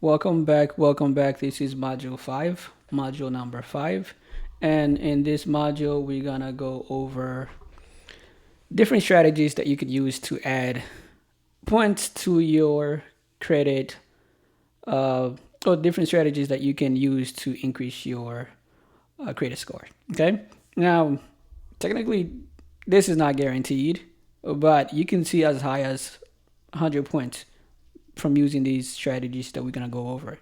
Welcome back. This is module 5, module number 5. And in this module, we're gonna go over different strategies that you could use to add points to your credit, uh, or different strategies that you can use to increase your credit score. Okay. Now, technically, this is not guaranteed, but you can see as high as 100 points from using these strategies that we're gonna go over.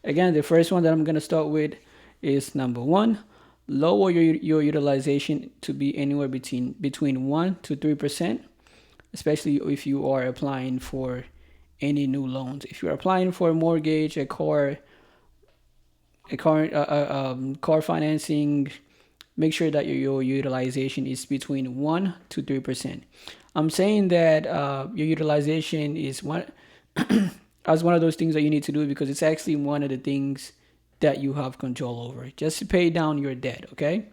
Again, the first one that I'm gonna start with is number one, lower your utilization to be anywhere between 1 to 3%, especially if you are applying for any new loans. If you're applying for a mortgage, car financing, make sure that your utilization is between 1 to 3%. I'm saying that your utilization is one as one of those things that you need to do because it's actually one of the things that you have control over. Just to pay down your debt, okay?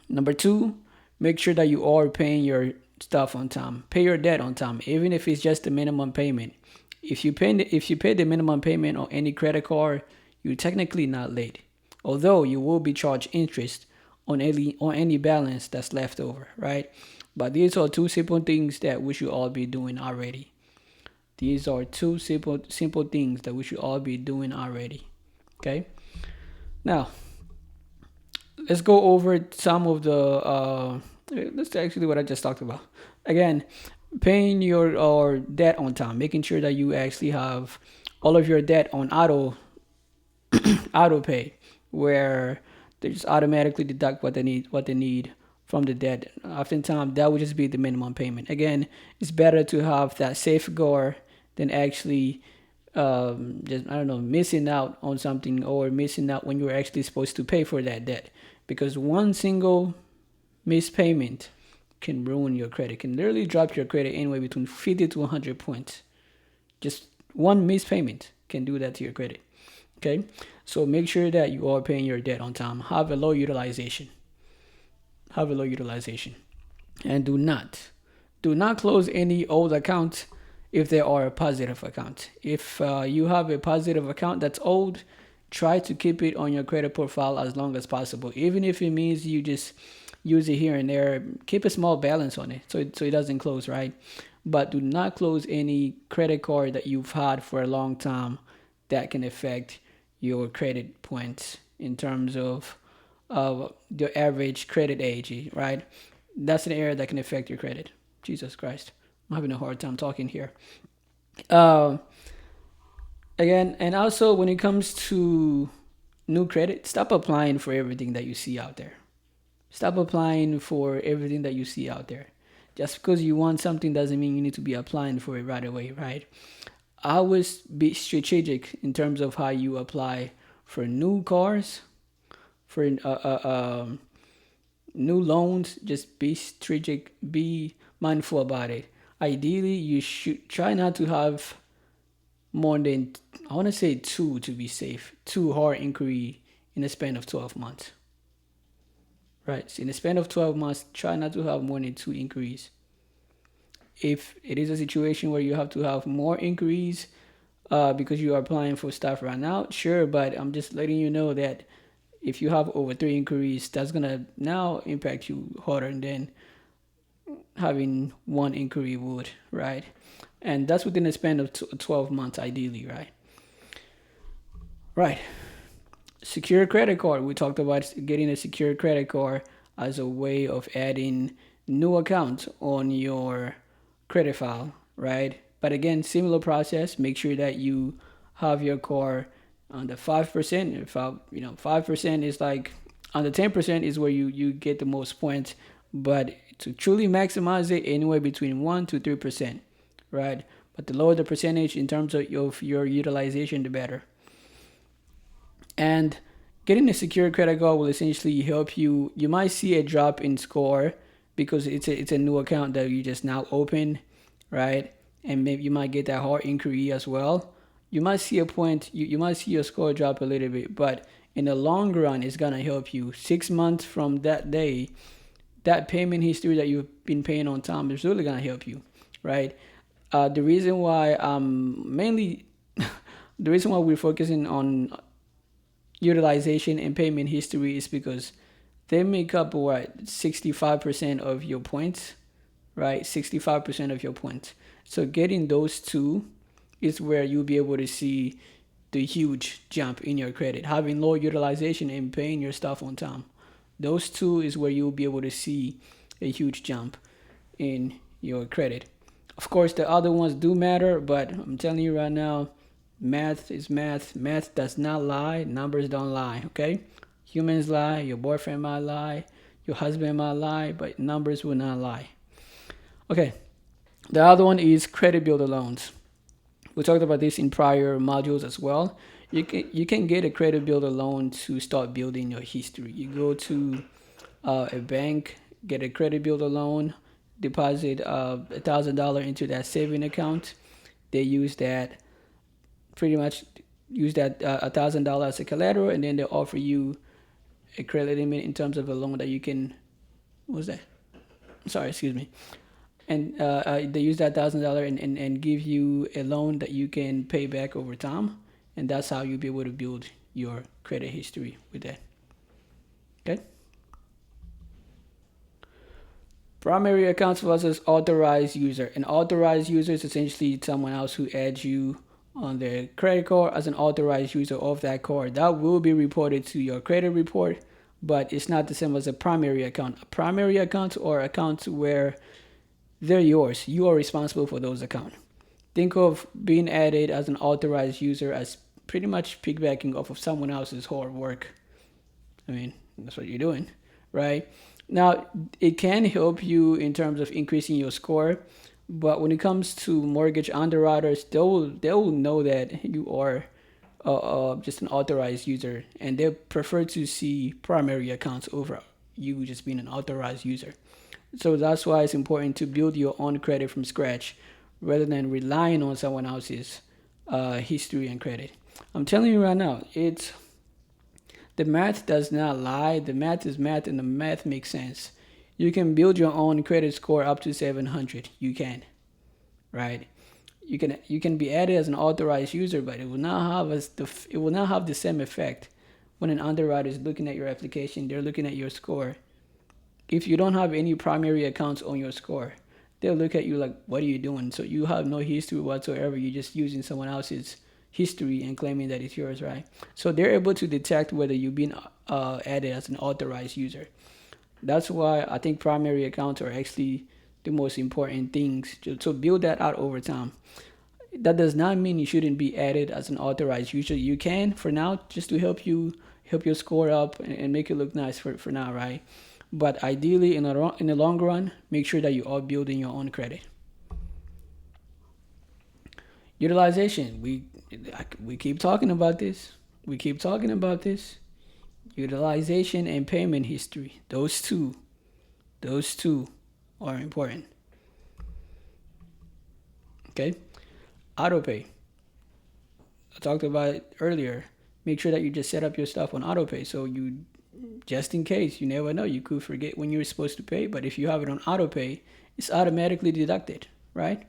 Number two, make sure that you are paying your stuff on time. Pay your debt on time, even if it's just the minimum payment. If you pay the minimum payment on any credit card, you're technically not late. Although you will be charged interest on any balance that's left over, right? But these are two simple things that we should all be doing already. These are two simple things that we should all be doing already. Okay. Now let's go over some of the. That's actually what I just talked about. Again, paying your debt on time, making sure that you actually have all of your debt on auto pay, where they just automatically deduct what they need from the debt. Oftentimes, that would just be the minimum payment. Again, it's better to have that safeguard than actually just I don't know missing out on something or missing out when you're actually supposed to pay for that debt. Because one single missed payment can ruin your credit, can literally drop your credit anywhere between 50 to 100 points. Just one missed payment can do that to your credit. Okay, so make sure that you are paying your debt on time. Have a low utilization. Have a low utilization, and do not close any old account if they are a positive account. If you have a positive account that's old, try to keep it on your credit profile as long as possible. Even if it means you just use it here and there, keep a small balance on it so it doesn't close, right? But do not close any credit card that you've had for a long time that can affect your credit points in terms of the average credit age, right? That's an area that can affect your credit. Jesus Christ. I'm having a hard time talking here. Uh, Again, and also when it comes to new credit, stop applying for everything that you see out there. Stop applying for everything that you see out there. Just because you want something doesn't mean you need to be applying for it right away, right? Always be strategic in terms of how you apply for new cars, for new loans. Just be strategic, be mindful about it. Ideally, you should try not to have more than, I want to say, two to be safe, two hard inquiry in a span of 12 months. Right. So in a span of 12 months, try not to have more than two inquiries. If it is a situation where you have to have more inquiries because you are applying for stuff right now, sure, but I'm just letting you know that if you have over three inquiries, that's gonna now impact you harder than having one inquiry would, right? And that's within a span of 12 months, ideally, right? Right. Secure credit card. We talked about getting a secure credit card as a way of adding new accounts on your credit file, right? But again, similar process. Make sure that you have your card on the 5%. If 5% is like on the 10% is where you get the most points. But to truly maximize it, anywhere between 1 to 3%, right? But the lower the percentage in terms of your utilization, the better. And getting a secure credit card will essentially help you. You might see a drop in score because it's a new account that you just now open, right? And maybe you might get that hard inquiry as well. You might see a point. You might see your score drop a little bit, but in the long run, it's gonna help you. 6 months from that day, that payment history that you've been paying on time is really gonna help you, right? The reason why I'm mainly The reason why we're focusing on utilization and payment history is because they make up what 65% of your points, right? 65% of your points. So getting those two is where you'll be able to see the huge jump in your credit. Having low utilization and paying your stuff on time. Those two is where you'll be able to see a huge jump in your credit. Of course, the other ones do matter, but I'm telling you right now, math is math. Math does not lie. Numbers don't lie, okay? Humans lie. Your boyfriend might lie. Your husband might lie, but numbers will not lie. Okay, the other one is credit builder loans. We talked about this in prior modules as well. You can get a credit builder loan to start building your history. You go to a bank, get a credit builder loan, deposit $1,000 into that saving account. They use that pretty much use that $1,000 as a collateral, and then they offer you a credit limit in terms of a loan that you can. What was that? Sorry, excuse me. And they use that $1,000 and give you a loan that you can pay back over time, and that's how you'll be able to build your credit history with that. Okay. Primary accounts versus authorized user. An authorized user is essentially someone else who adds you on their credit card as an authorized user of that card. That will be reported to your credit report, but it's not the same as a primary account. A primary account or accounts where they're yours. You are responsible for those accounts. Think of being added as an authorized user as pretty much piggybacking off of someone else's hard work. I mean, that's what you're doing, right? Now, it can help you in terms of increasing your score, but when it comes to mortgage underwriters, they'll know that you are just an authorized user, and they prefer to see primary accounts over you just being an authorized user. So that's why it's important to build your own credit from scratch rather than relying on someone else's history and credit. I'm telling you right now, it's the math does not lie. The math is math, and the math makes sense. You can build your own credit score up to 700. You can, right? You can be added as an authorized user, but it will not have the same effect when an underwriter is looking at your application. They're looking at your score. If you don't have any primary accounts on your score, they'll look at you like, what are you doing? So you have no history whatsoever. You're just using someone else's history and claiming that it's yours, right? So they're able to detect whether you've been added as an authorized user. That's why I think primary accounts are actually the most important things to build that out over time. That does not mean you shouldn't be added as an authorized user. You can for now, just to help your score up and make it look nice for now, right? But ideally, in the long run, make sure that you are building your own credit. Utilization. We keep talking about this. We keep talking about this. Utilization and payment history. Those two are important. Okay. Autopay. I talked about it earlier. Make sure that you just set up your stuff on autopay, so you, just in case, you never know, you could forget when you're supposed to pay, but if you have it on autopay, it's automatically deducted, right?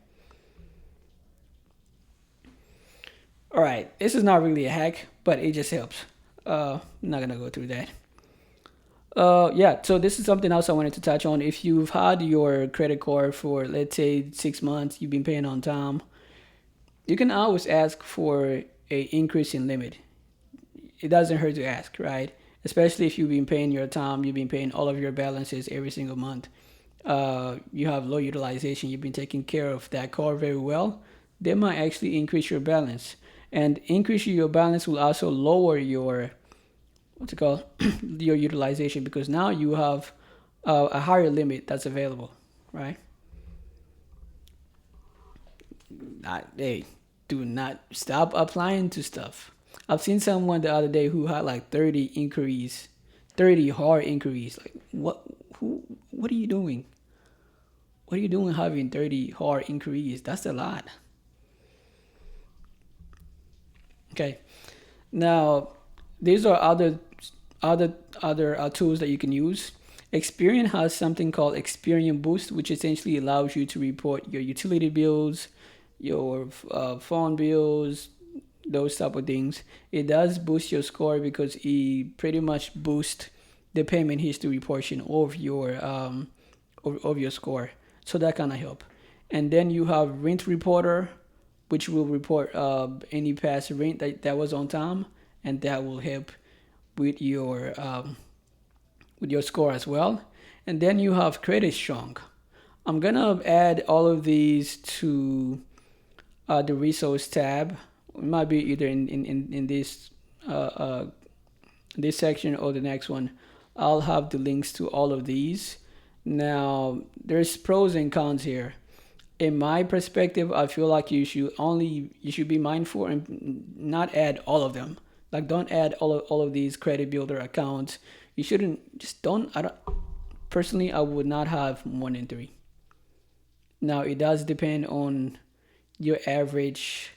All right, this is not really a hack, but it just helps. I'm not gonna go through that. Yeah, so this is something else I wanted to touch on. If you've had your credit card for, let's say, 6 months, you've been paying on time, you can always ask for a increase in limit. It doesn't hurt to ask, right? Especially if you've been paying your time, you've been paying all of your balances every single month. You have low utilization, you've been taking care of that card very well. They might actually increase your balance, and increasing your balance will also lower your what's it called your utilization, because now you have a higher limit that's available, right? Hey, do not stop applying to stuff. I've seen someone the other day who had like 30 inquiries, 30 hard inquiries. Like, what are you doing? What are you doing having 30 hard inquiries? That's a lot. Okay. Now, these are other tools that you can use. Experian has something called Experian Boost, which essentially allows you to report your utility bills, your phone bills, those type of things. It does boost your score because it pretty much boosts the payment history portion of your score. So that kind of help. And then you have rent reporter, which will report any past rent that was on time, and that will help with your score as well. And then you have credit strong. I'm gonna add all of these to the resource tab. It might be either in this section or the next one. I'll have the links to all of these. Now, there's pros and cons here. In my perspective, I feel like you should be mindful and not add all of them. Like, don't add all of these credit builder accounts. You shouldn't, just don't. I don't personally, I would not have more than 3. Now, it does depend on your average.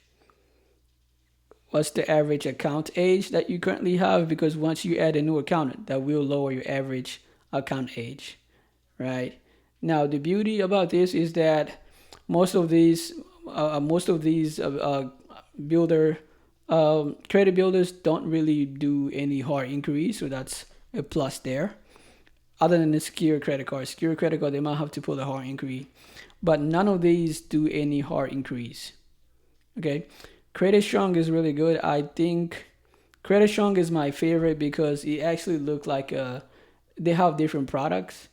What's the average account age that you currently have? Because once you add a new account, that will lower your average account age, right? Now, the beauty about this is that most of these builder credit builders don't really do any hard increase, so that's a plus there. Other than the secure credit card, they might have to pull a hard increase, but none of these do any hard increase. Okay, Credit Strong is really good. I think Credit Strong is my favorite because it actually look like they have different products,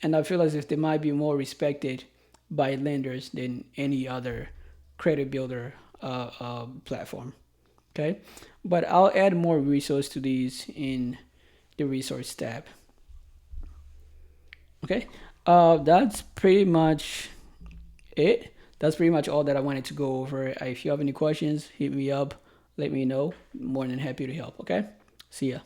and I feel as if they might be more respected by lenders than any other credit builder platform. Okay, but I'll add more resource to these in the resource tab. Okay, that's pretty much it. That's pretty much all that I wanted to go over. If you have any questions, hit me up, let me know. More than happy to help. Okay, see ya.